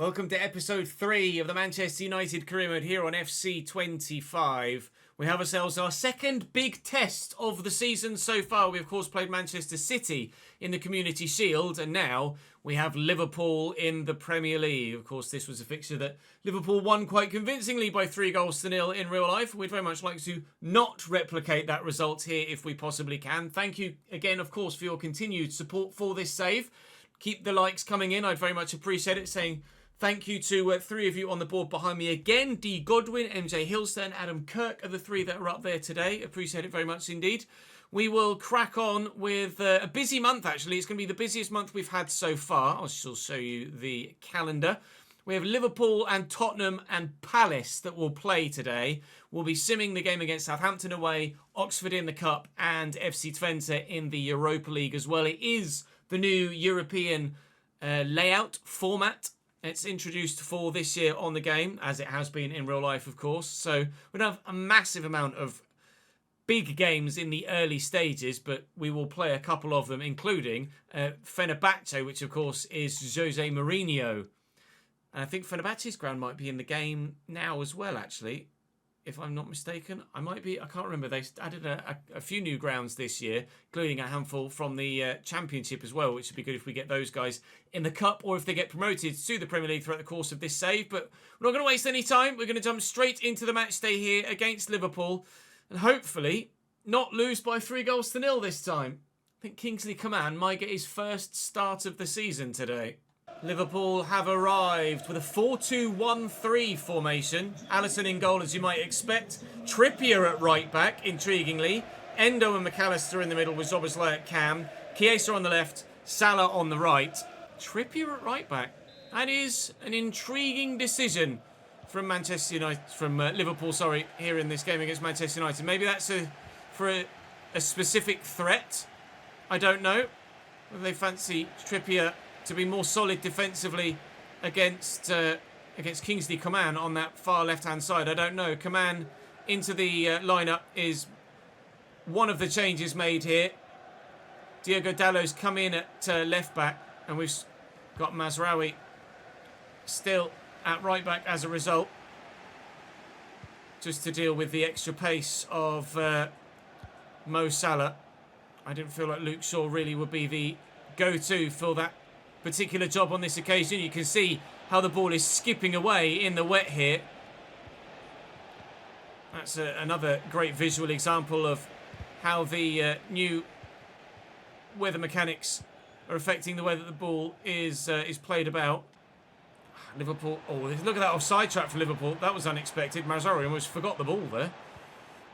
Welcome to episode 3 of the Manchester United Career Mode here on FC25. We have ourselves our second big test of the season so far. We of course played Manchester City in the Community Shield, and now we have Liverpool in the Premier League. Of course, this was a fixture that Liverpool won quite convincingly by 3-0 in real life. We'd very much like to not replicate that result here if we possibly can. Thank you again, of course, for your continued support for this save. Keep the likes coming in. I'd very much appreciate it. Saying thank you to 3 of you on the board behind me again. D. Godwin, MJ Hilston, Adam Kirk are the 3 that are up there today. Appreciate it very much indeed. We will crack on with a busy month, actually. It's going to be the busiest month we've had so far. I shall show you the calendar. We have Liverpool and Tottenham and Palace that will play today. We'll be simming the game against Southampton away, Oxford in the Cup, and FC25 in the Europa League as well. It is the new European layout format. It's introduced for this year on the game, as it has been in real life, of course. So we don't have a massive amount of big games in the early stages, but we will play a couple of them, including Fenerbahce, which, of course, is Jose Mourinho. And I think Fenerbahce's ground might be in the game now as well, actually, if I'm not mistaken. I can't remember. They added a few new grounds this year, including a handful from the Championship as well, which would be good if we get those guys in the Cup or if they get promoted to the Premier League throughout the course of this save. But we're not going to waste any time. We're going to jump straight into the match day here against Liverpool and hopefully not lose by 3-0 this time. I think Kingsley Coman might get his first start of the season today. Liverpool have arrived with a 4-2-1-3 formation. Alisson in goal, as you might expect. Trippier at right back, intriguingly. Endo and McAllister in the middle with Szoboszlai at cam. Chiesa on the left, Salah on the right. Trippier at right back. That is an intriguing decision from Liverpool, here in this game against Manchester United. Maybe that's for a specific threat. I don't know. Whether they fancy Trippier to be more solid defensively against Kingsley Coman on that far left-hand side. I don't know. Coman into the lineup is one of the changes made here. Diogo Dalot's come in at left-back, and we've got Mazraoui still at right-back as a result, just to deal with the extra pace of Mo Salah. I didn't feel like Luke Shaw really would be the go-to for that particular job on this occasion. You can see how the ball is skipping away in the wet here. That's another great visual example of how the new weather mechanics are affecting the way that the ball is played about. Liverpool, look at that offside trap for Liverpool. That was unexpected. Mazraoui almost forgot the ball there.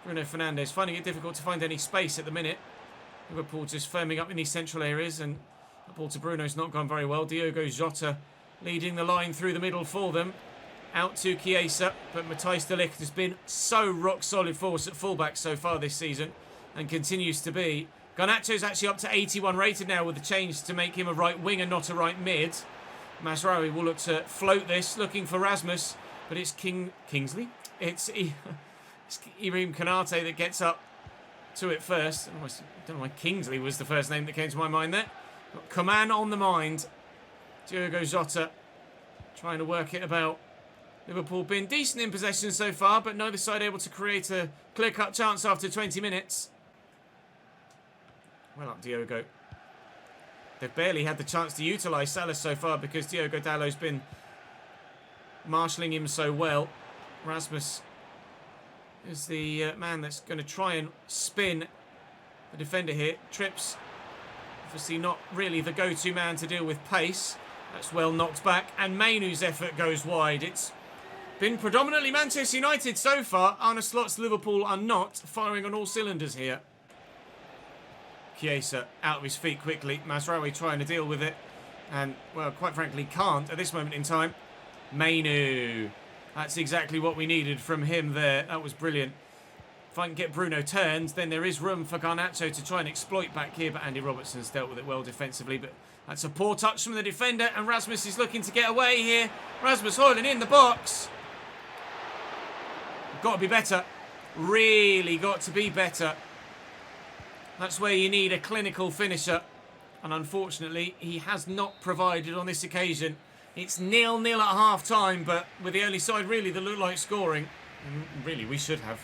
Bruno Fernandes finding it difficult to find any space at the minute. Liverpool just firming up in these central areas, and the ball to Bruno's not gone very well. Diogo Jota leading the line through the middle for them. Out to Chiesa, but Matthijs de Ligt has been so rock solid for us at fullback so far this season and continues to be. Garnacho's actually up to 81 rated now with the change to make him a right wing and not a right mid. Mazraoui will look to float this, looking for Rasmus, but it's Kingsley. It's Ibrahim Konate that gets up to it first. I don't know why Kingsley was the first name that came to my mind there. Got Coman on the mind. Diogo Jota trying to work it about. Liverpool been decent in possession so far, but neither side able to create a clear-cut chance after 20 minutes. Well up, Diogo. They've barely had the chance to utilise Salah so far because Diogo Dalot's been marshalling him so well. Rasmus is the man that's going to try and spin the defender here. Trips, obviously not really the go-to man to deal with pace. That's well knocked back. And Mainoo's effort goes wide. It's been predominantly Manchester United so far. Arne Slot's Liverpool are not firing on all cylinders here. Chiesa out of his feet quickly. Mazraoui trying to deal with it. And, well, quite frankly, can't at this moment in time. Mainoo. That's exactly what we needed from him there. That was brilliant. If I can get Bruno turned, then there is room for Garnacho to try and exploit back here. But Andy Robertson's dealt with it well defensively. But that's a poor touch from the defender. And Rasmus is looking to get away here. Rasmus Højlund in the box. Got to be better. Really got to be better. That's where you need a clinical finisher. And unfortunately, he has not provided on this occasion. It's 0-0 at half-time, but with the only side really that looked like scoring. Really, we should have.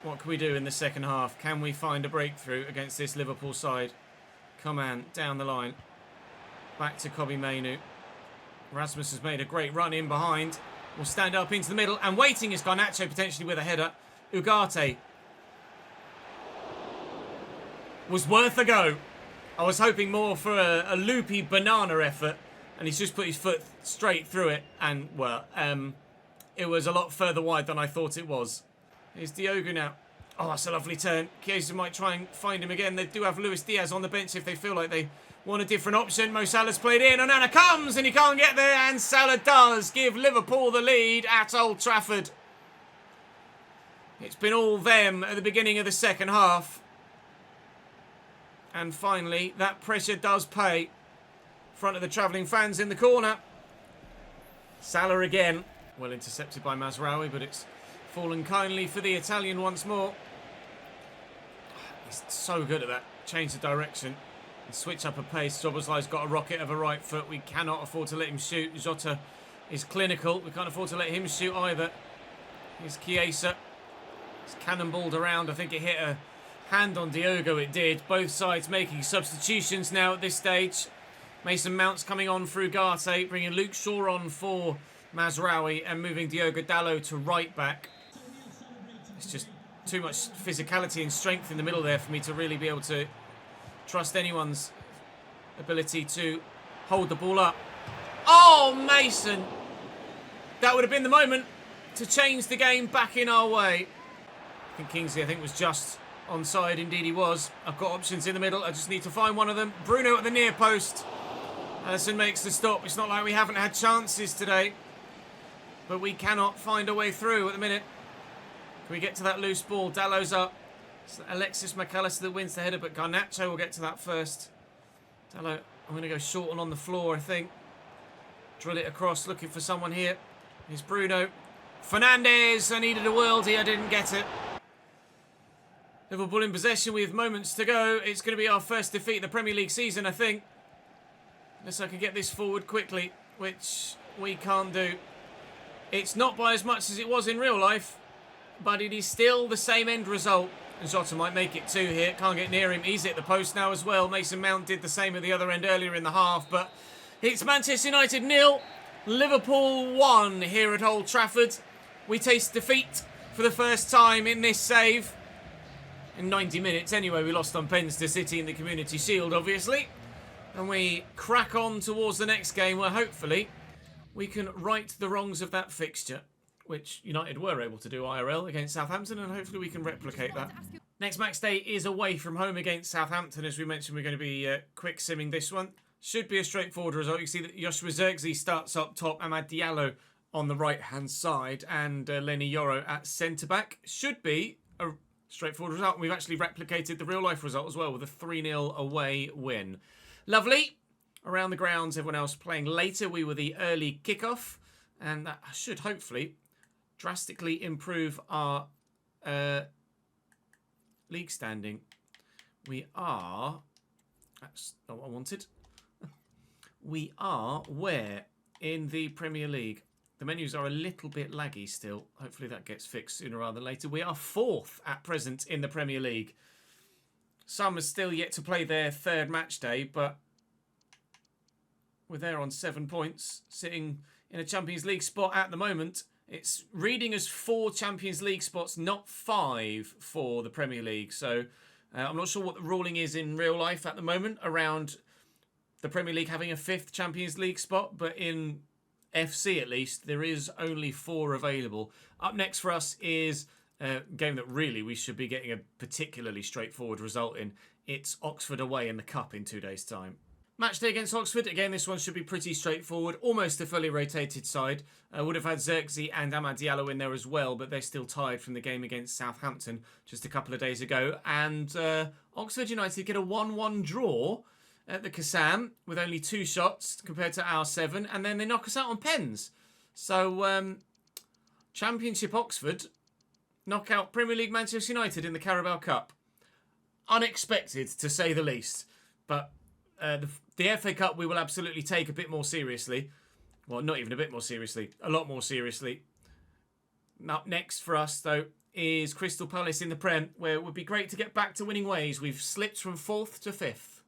What can we do in the second half? Can we find a breakthrough against this Liverpool side? Come on, down the line. Back to Kobbie Mainoo. Rasmus has made a great run in behind. Will stand up into the middle. And waiting is Garnacho, potentially with a header. Ugarte. Was worth a go. I was hoping more for a loopy banana effort. And he's just put his foot straight through it. And, well, it was a lot further wide than I thought it was. Here's Diogo now. Oh, that's a lovely turn. Chiesa might try and find him again. They do have Luis Diaz on the bench if they feel like they want a different option. Mo Salah's played in. Onana comes and he can't get there. And Salah does give Liverpool the lead at Old Trafford. It's been all them at the beginning of the second half. And finally, that pressure does pay. Front of the travelling fans in the corner. Salah again. Well intercepted by Mazraoui, but it's fallen kindly for the Italian once more. He's so good at that. Change the direction and switch up a pace. Szoboszlai's got a rocket of a right foot. We cannot afford to let him shoot. Jota is clinical. We can't afford to let him shoot either. Here's Chiesa. It's cannonballed around. I think it hit a hand on Diogo. It did. Both sides making substitutions now at this stage. Mason Mount's coming on for Ugarte, bringing Luke Shaw on for Mazraoui and moving Diogo Dalot to right back. It's just too much physicality and strength in the middle there for me to really be able to trust anyone's ability to hold the ball up. Oh, Mason! That would have been the moment to change the game back in our way. I think Kingsley, was just onside. Indeed he was. I've got options in the middle. I just need to find one of them. Bruno at the near post. Alisson makes the stop. It's not like we haven't had chances today. But we cannot find a way through at the minute. Can we get to that loose ball? Dalot's up. It's Alexis McAllister that wins the header, but Garnacho will get to that first. Dalot, I'm going to go short and on the floor, I think. Drill it across, looking for someone here. Here's Bruno. Fernandes, I needed a worldie, I didn't get it. Liverpool in possession with moments to go. It's going to be our first defeat of the Premier League season, I think. Unless I can get this forward quickly, which we can't do. It's not by as much as it was in real life, but it is still the same end result. And Jota might make it two here. Can't get near him. He's at the post now as well. Mason Mount did the same at the other end earlier in the half, but it's Manchester United 0, Liverpool 1 here at Old Trafford. We taste defeat for the first time in this save. In 90 minutes anyway, we lost on pens to City in the Community Shield, obviously. And we crack on towards the next game where hopefully we can right the wrongs of that fixture, which United were able to do IRL against Southampton, and hopefully we can replicate that. Next match day is away from home against Southampton. As we mentioned, we're going to be quick simming this one. Should be a straightforward result. You see that Joshua Zirkzee starts up top, Amad Diallo on the right-hand side, and Lenny Yoro at centre-back. Should be a straightforward result. We've actually replicated the real-life result as well with a 3-0 away win. Lovely. Around the grounds, everyone else playing later. We were the early kickoff, and that should hopefully drastically improve our league standing. We are... That's not what I wanted. We are where in the Premier League? The menus are a little bit laggy still. Hopefully that gets fixed sooner rather than later. We are 4th at present in the Premier League. Some are still yet to play their third match day, but we're there on 7 points, sitting in a Champions League spot at the moment. It's reading as 4 Champions League spots, not 5 for the Premier League. So I'm not sure what the ruling is in real life at the moment around the Premier League having a 5th Champions League spot, but in FC at least, there is only 4 available. Up next for us is a game that really we should be getting a particularly straightforward result in. It's Oxford away in the Cup in 2 days' time. Match day against Oxford. Again, this one should be pretty straightforward. Almost a fully rotated side. Would have had Zirkzee and Amad Diallo in there as well, but they're still tied from the game against Southampton just a couple of days ago. And Oxford United get a 1-1 draw at the Kassam with only 2 shots compared to our 7, and then they knock us out on pens. So, Championship Oxford knock out Premier League Manchester United in the Carabao Cup. Unexpected, to say the least. But the FA Cup we will absolutely take a bit more seriously. Well, not even a bit more seriously. A lot more seriously. Up next for us, though, is Crystal Palace in the Prem, where it would be great to get back to winning ways. We've slipped from 4th to 5th.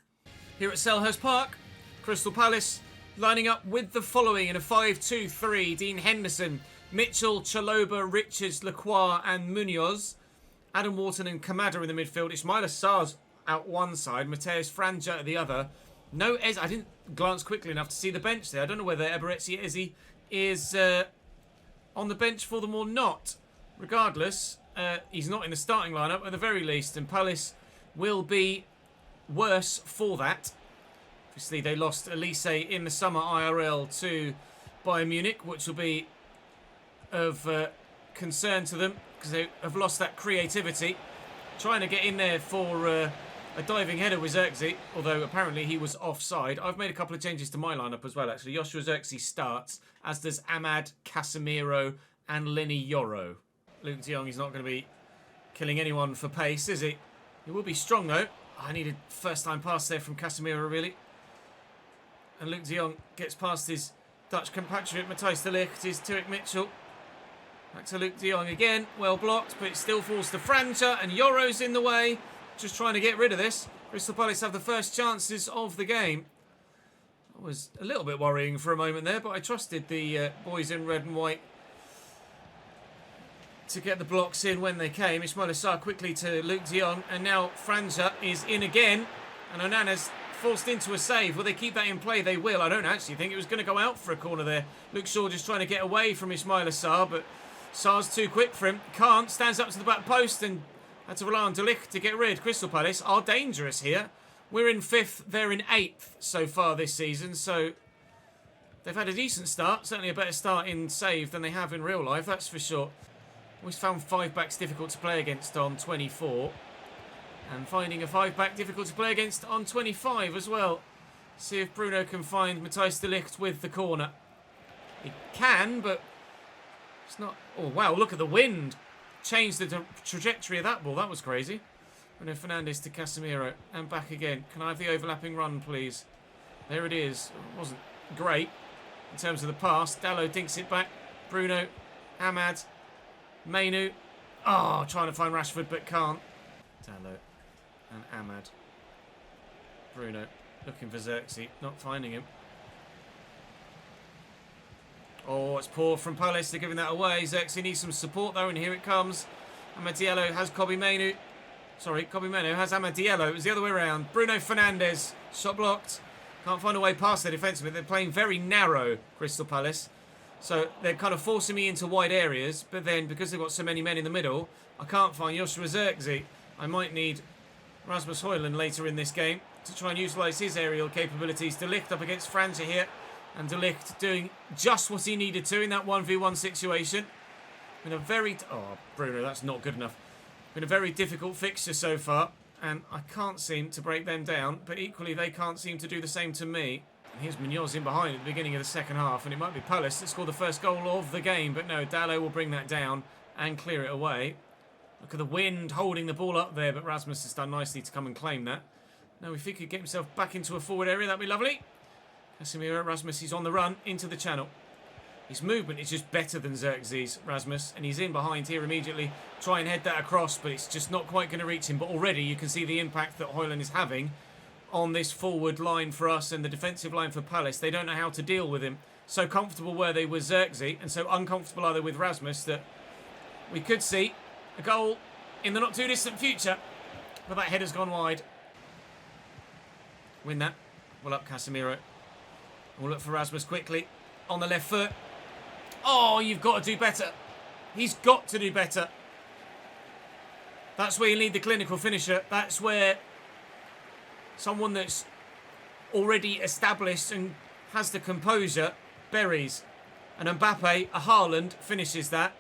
Here at Selhurst Park, Crystal Palace lining up with the following in a 5-2-3. Dean Henderson, Mitchell, Chaloba, Richards, Lacroix and Munoz. Adam Wharton and Kamada in the midfield. Ismaila Sarr's out one side, Mateus Franja at the other. No Eze. I didn't glance quickly enough to see the bench there. I don't know whether Eberechi Eze is on the bench for them or not. Regardless, he's not in the starting lineup at the very least, and Palace will be worse for that. Obviously, they lost Elise in the summer IRL to Bayern Munich, which will be of concern to them because they have lost that creativity. Trying to get in there for a diving header with Xerxes, although apparently he was offside. I've made a couple of changes to my lineup as well, actually. Joshua Xerxes starts, as does Ahmad, Casemiro and Lenny Yoro. Luke de Jong is not going to be killing anyone for pace, is he? He will be strong, though. I needed first-time pass there from Casemiro, really. And Luke de Jong gets past his Dutch compatriot, Matthijs de Ligt, his Tariq Mitchell. Back to Luke de Jong again. Well blocked, but it still falls to Franja, and Yoro's in the way. Just trying to get rid of this. Crystal Palace have the first chances of the game. That was a little bit worrying for a moment there, but I trusted the boys in red and white to get the blocks in when they came. Ismaila Sarr quickly to Luke de Jong, and now Franja is in again, and Onana's forced into a save. Will they keep that in play? They will. I don't actually think it was going to go out for a corner there. Luke Shaw just trying to get away from Ismaila Sarr, but Sarr's too quick for him. Can't. Stands up to the back post and had to rely on De Ligt to get rid. Crystal Palace are dangerous here. We're in 5th. They're in 8th so far this season, so they've had a decent start. Certainly a better start in save than they have in real life, that's for sure. Always found 5-backs difficult to play against on 24. And finding a 5-back difficult to play against on 25 as well. See if Bruno can find Matthijs de Ligt with the corner. He can, but it's not... Oh, wow, look at the wind. Changed the trajectory of that ball. That was crazy. Bruno Fernandes to Casemiro. And back again. Can I have the overlapping run, please? There it is. It wasn't great in terms of the pass. Dalot dinks it back. Bruno. Ahmad. Mainu. Oh, trying to find Rashford, but can't. Dalot. And Ahmad. Bruno. Looking for Xerxes. Not finding him. Oh, it's poor from Palace. They're giving that away. Xerxes needs some support, though, and here it comes. Amad Diallo has Kobbie Mainoo. Sorry, Kobbie Mainoo has Amad Diallo. It was the other way around. Bruno Fernandes. Shot blocked. Can't find a way past their defence, but they're playing very narrow, Crystal Palace. So they're kind of forcing me into wide areas, but then because they've got so many men in the middle, I can't find Joshua Xerxes. I might need Rasmus Højlund later in this game to try and utilise his aerial capabilities. De Ligt up against Franja here. And De Ligt doing just what he needed to in that 1v1 situation. Been a very... Oh, Bruno, that's not good enough. Been a very difficult fixture so far. And I can't seem to break them down. But equally, they can't seem to do the same to me. And here's Munoz in behind at the beginning of the second half. And it might be Palace that scored the first goal of the game. But no, Dalot will bring that down and clear it away. Look at the wind holding the ball up there. But Rasmus has done nicely to come and claim that. Now, if he could get himself back into a forward area, that'd be lovely. Casemiro, Rasmus, he's on the run into the channel. His movement is just better than Xerxes, Rasmus, and he's in behind here immediately. Try and head that across, but it's just not quite going to reach him. But already you can see the impact that Højlund is having on this forward line for us and the defensive line for Palace. They don't know how to deal with him. So comfortable were they with Xerxes, and so uncomfortable are they with Rasmus that we could see a goal in the not too distant future. But that header's gone wide. Win that. Well up, Casemiro. We'll look for Rasmus quickly. On the left foot. Oh, you've got to do better. He's got to do better. That's where you need the clinical finisher. That's where someone that's already established and has the composure buries. And Mbappe, a Haaland, finishes that.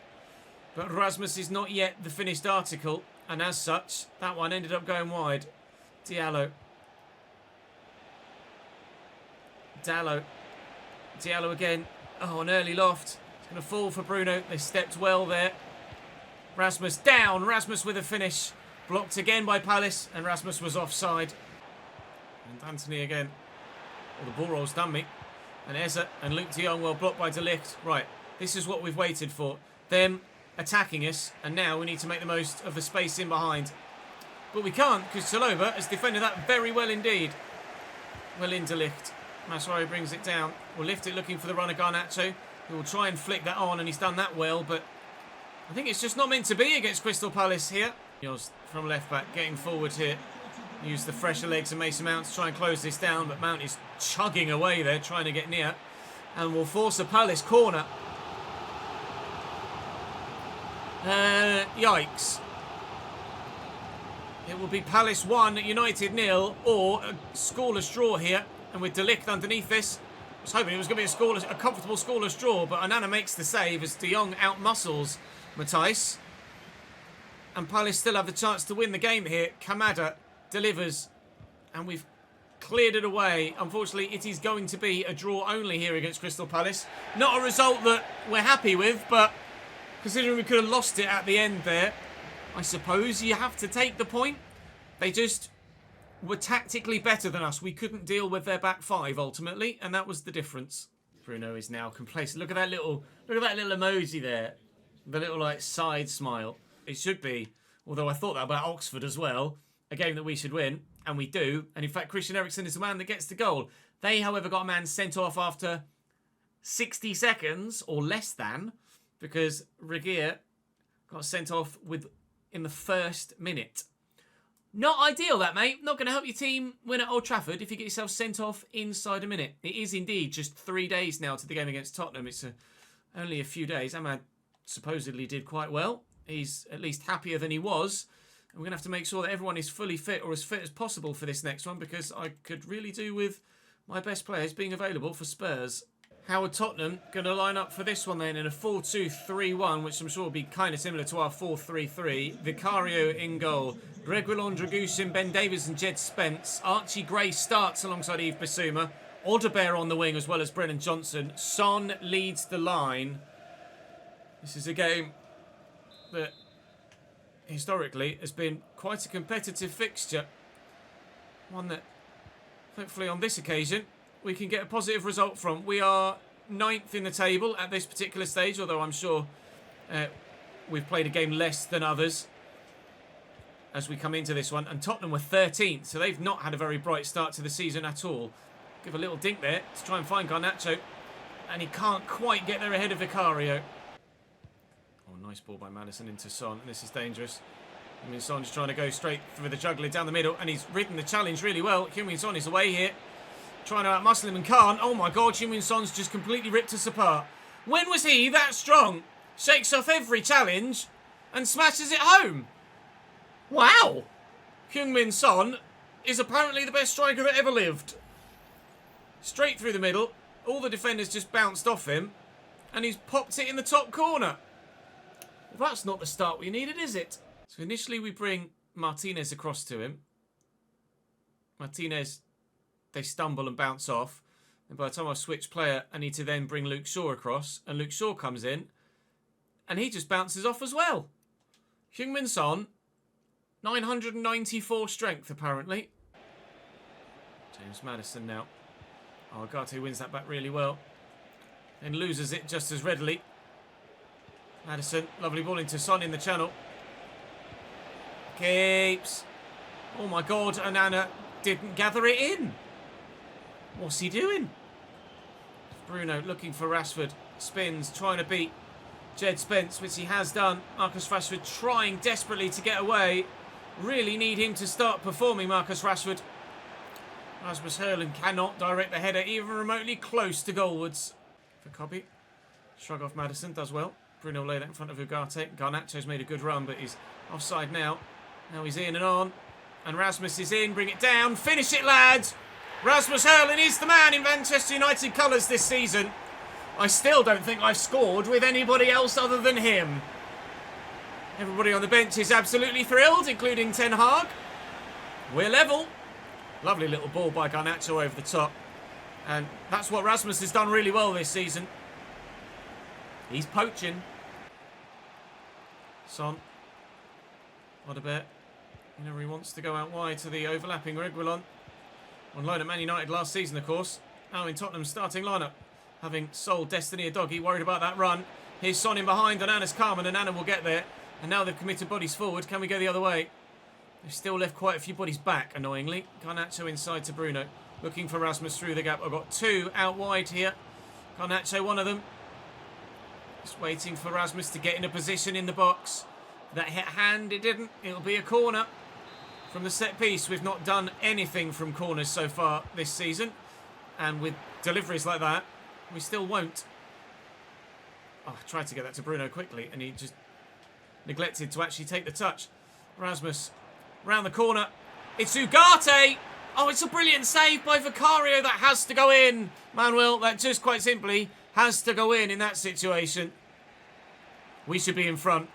But Rasmus is not yet the finished article. And as such, that one ended up going wide. Diallo. Diallo again. Oh, an early loft. It's going to fall for Bruno. They stepped well there. Rasmus down. Rasmus with a finish. Blocked again by Palace. And Rasmus was offside. And Anthony again. Well, the ball roll's done me. And Eze and Luke de Jong well blocked by De Ligt. Right, this is what we've waited for. Them attacking us, and now we need to make the most of the space in behind. But we can't, because Saloba has defended that very well indeed. Well in De Ligt. Masraoui brings it down. We'll lift it looking for the runner Garnacho, who will try and flick that on, and he's done that well, but I think it's just not meant to be against Crystal Palace here. From left back, getting forward here. Use the fresher legs of Mason Mount to try and close this down, but Mount is chugging away there, trying to get near, and will force a Palace corner. Yikes. It will be Palace 1, United 0, or a scoreless draw here. And with De Ligt underneath this, I was hoping it was going to be a comfortable scoreless draw, but Onana makes the save as De Jong outmuscles Matthijs. And Palace still have the chance to win the game here. Kamada delivers, and we've cleared it away. Unfortunately, it is going to be a draw only here against Crystal Palace. Not a result that we're happy with, but considering we could have lost it at the end there, I suppose you have to take the point. They just were tactically better than us. We couldn't deal with their back five ultimately, and that was the difference. Bruno is now complacent. Look at that little emoji there. The little like side smile. It should be, although I thought that about Oxford as well, a game that we should win, and we do. And in fact, Christian Eriksen is the man that gets the goal. They, however, got a man sent off after 60 seconds or less than, because Reguer got sent off in the first minute. Not ideal, that, mate. Not going to help your team win at Old Trafford if you get yourself sent off inside a minute. It is indeed just 3 days now to the game against Tottenham. It's only a few days. Ahmad supposedly did quite well. He's at least happier than he was. And we're going to have to make sure that everyone is fully fit, or as fit as possible for this next one, because I could really do with my best players being available for Spurs. How are Tottenham going to line up for this one then in a 4-2-3-1, which I'm sure will be kind of similar to our 4-3-3. Vicario in goal. Reguilon, Dragusin, Ben Davies and Jed Spence. Archie Gray starts alongside Yves Bissouma. Audebert on the wing as well as Brennan Johnson. Son leads the line. This is a game that historically has been quite a competitive fixture. One that hopefully on this occasion we can get a positive result from. We are 9th in the table at this particular stage, although I'm sure we've played a game less than others as we come into this one. And Tottenham were 13th, so they've not had a very bright start to the season at all. Give a little dink there to try and find Garnacho, and he can't quite get there ahead of Vicario. Oh, nice ball by Maddison into Son, and this is dangerous. Heung-min Son just trying to go straight through the juggler down the middle, and he's ridden the challenge really well. Heung-min Son is away here, trying to outmuscle him and can't. Oh my God, Heung-min Son's just completely ripped us apart. When was he that strong? Shakes off every challenge and smashes it home. Wow! Heung-min Son is apparently the best striker that ever lived. Straight through the middle. All the defenders just bounced off him, and he's popped it in the top corner. Well, that's not the start we needed, is it? So initially we bring Martinez across to him. Martinez, they stumble and bounce off. And by the time I switch player, I need to then bring Luke Shaw across. And Luke Shaw comes in, and he just bounces off as well. Heung-min Son, 994 strength apparently. James Maddison now. Oh, Agate wins that back really well. Then loses it just as readily. Maddison, lovely ball into Son in the channel. Keeps. Oh my God, Onana didn't gather it in. What's he doing? Bruno looking for Rashford. Spins, trying to beat Jed Spence, which he has done. Marcus Rashford trying desperately to get away. Really need him to start performing, Marcus Rashford. Rasmus Hurlin cannot direct the header even remotely close to goalwards. For Cobby. Shrug off Maddison, does well. Bruno lay that in front of Ugarte. Garnacho's made a good run, but he's offside now. Now he's in and on. And Rasmus is in. Bring it down. Finish it, lads. Rasmus Hurlin is the man in Manchester United colours this season. I still don't think I've scored with anybody else other than him. Everybody on the bench is absolutely thrilled, including Ten Hag. We're level. Lovely little ball by Garnacho over the top. And that's what Rasmus has done really well this season. He's poaching. Son. Audebert. You know, he wants to go out wide to the overlapping Reguilon. On loan at Man United last season, of course. now in Tottenham's starting lineup. Having sold Destiny a doggy, worried about that run. Here's Son in behind, and Anna's calm, and Anna will get there. And now they've committed bodies forward. Can we go the other way? They've still left quite a few bodies back, annoyingly. Garnacho inside to Bruno. Looking for Rasmus through the gap. I've got two out wide here. Garnacho, one of them. Just waiting for Rasmus to get in a position in the box. That hit hand, it didn't. It'll be a corner from the set piece. We've not done anything from corners so far this season. And with deliveries like that, we still won't. Oh, I tried to get that to Bruno quickly, and he just neglected to actually take the touch. Rasmus, round the corner. It's Ugarte. Oh, it's a brilliant save by Vicario. That has to go in. Manuel, that just quite simply has to go in that situation. We should be in front.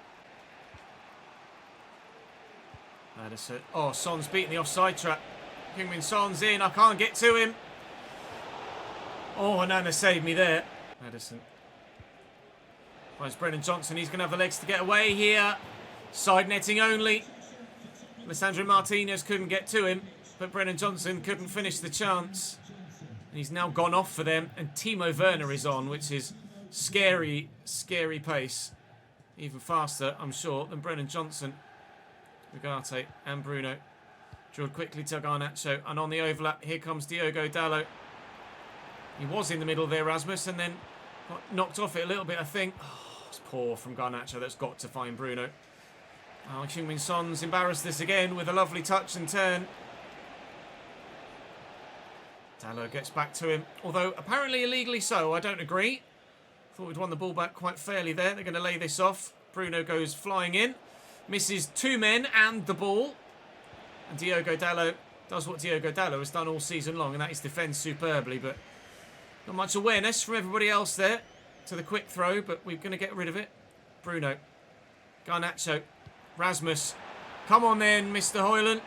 Madison. Oh, Son's beaten the offside trap. Heung-min Son's in. I can't get to him. Oh, Nana saved me there. Madison. Finds Brennan Johnson. He's going to have the legs to get away here. Side netting only. Alessandro Martinez couldn't get to him, but Brennan Johnson couldn't finish the chance. And he's now gone off for them, and Timo Werner is on, which is scary, scary pace. Even faster, I'm sure, than Brennan Johnson. Ugarte and Bruno. Drilled quickly to Garnacho, and on the overlap, here comes Diogo Dalot. He was in the middle there, Rasmus, and then got knocked off it a little bit, I think. Oh, it's poor from Garnacho. That's got to find Bruno. Oh, Heung-min Son's embarrassed this again with a lovely touch and turn. Dalot gets back to him, although apparently illegally so. I don't agree. Thought we'd won the ball back quite fairly there. They're going to lay this off. Bruno goes flying in. Misses two men and the ball. And Diogo Dalot does what Diogo Dalot has done all season long, and that is defend superbly, but not much awareness from everybody else there to the quick throw, but we're going to get rid of it. Bruno. Garnacho. Rasmus. Come on then, Mr. Hoyland.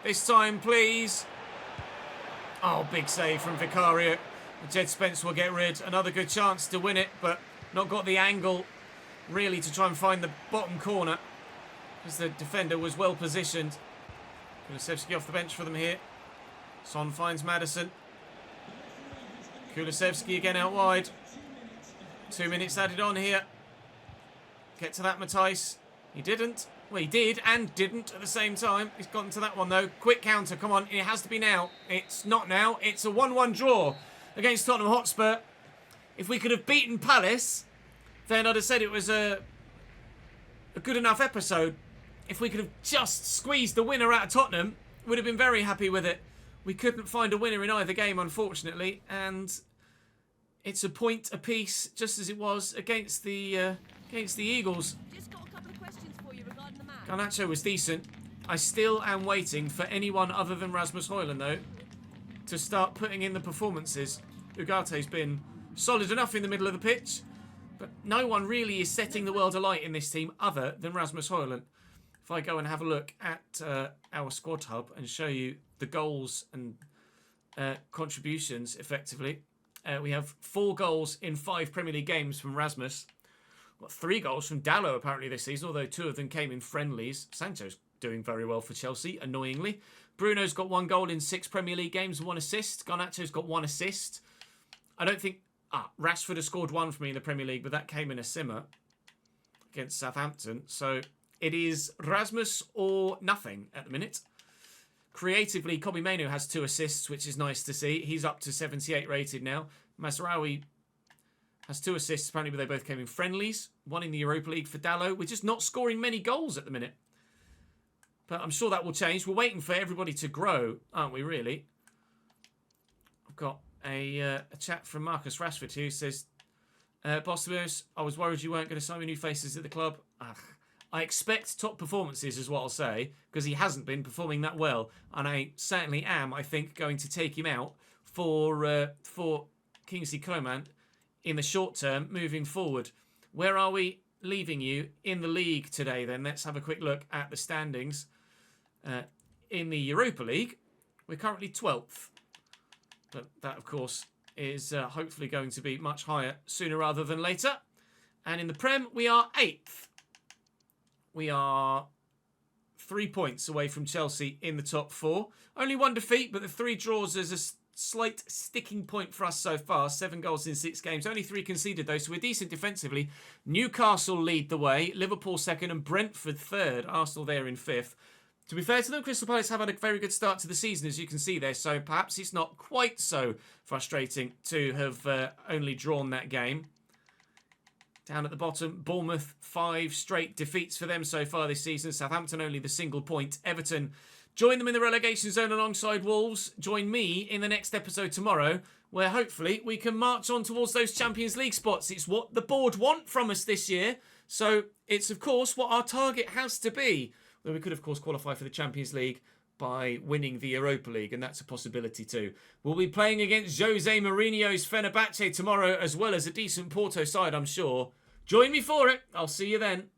This time, please. Oh, big save from Vicario. Jed Spence will get rid. Another good chance to win it, but not got the angle really to try and find the bottom corner, as the defender was well positioned. Kulusevski off the bench for them here. Son finds Madison. Kulusevski again out wide. 2 minutes added on here. Get to that, Matthijs. He didn't. Well, he did and didn't at the same time. He's gotten to that one, though. Quick counter. Come on. It has to be now. It's not now. It's a 1-1 draw against Tottenham Hotspur. If we could have beaten Palace, then I'd have said it was a good enough episode. If we could have just squeezed the winner out of Tottenham, we'd have been very happy with it. We couldn't find a winner in either game, unfortunately, and it's a point apiece, just as it was against the Eagles. Just got a couple of questions for you regarding the match. Garnacho was decent. I still am waiting for anyone other than Rasmus Højlund, though, to start putting in the performances. Ugarte's been solid enough in the middle of the pitch, but no one really is setting the world alight in this team other than Rasmus Højlund. If I go and have a look at our squad hub and show you the goals and contributions, effectively, we have 4 goals in 5 Premier League games from Rasmus. Got 3 goals from Dalot apparently this season, although 2 of them came in friendlies. Sancho's doing very well for Chelsea, annoyingly. Bruno's got 1 goal in 6 Premier League games, 1 assist. Garnacho's got 1 assist. I don't think... Rashford has scored 1 for me in the Premier League, but that came in a simmer against Southampton. So it is Rasmus or nothing at the minute. Creatively, Kobbie Mainoo has 2 assists, which is nice to see. He's up to 78 rated now. Mazraoui has 2 assists, apparently, but they both came in friendlies. 1 in the Europa League for Dalot. We're just not scoring many goals at the minute. But I'm sure that will change. We're waiting for everybody to grow, aren't we, really? I've got a chat from Marcus Rashford who says, Boss Lewis, I was worried you weren't going to sign me new faces at the club. I expect top performances is what I'll say, because he hasn't been performing that well. And I certainly am, I think, going to take him out for Kingsley Coman in the short term, moving forward. Where are we leaving you in the league today, then? Let's have a quick look at the standings. In the Europa League, we're currently 12th. But that, of course, is hopefully going to be much higher sooner rather than later. And in the Prem, we are 8th. We are 3 points away from Chelsea in the top 4. Only 1 defeat, but the 3 draws slight sticking point for us so far. 7 goals in 6 games. Only 3 conceded, though, so we're decent defensively. Newcastle lead the way. Liverpool second and Brentford third. Arsenal there in 5th. To be fair to them, Crystal Palace have had a very good start to the season, as you can see there. So perhaps it's not quite so frustrating to have only drawn that game. Down at the bottom, Bournemouth, 5 straight defeats for them so far this season. Southampton only the single point. Everton join them in the relegation zone alongside Wolves. Join me in the next episode tomorrow, where hopefully we can march on towards those Champions League spots. It's what the board want from us this year. So it's, of course, what our target has to be. Though we could, of course, qualify for the Champions League by winning the Europa League, and that's a possibility too. We'll be playing against Jose Mourinho's Fenerbahce tomorrow, as well as a decent Porto side, I'm sure. Join me for it. I'll see you then.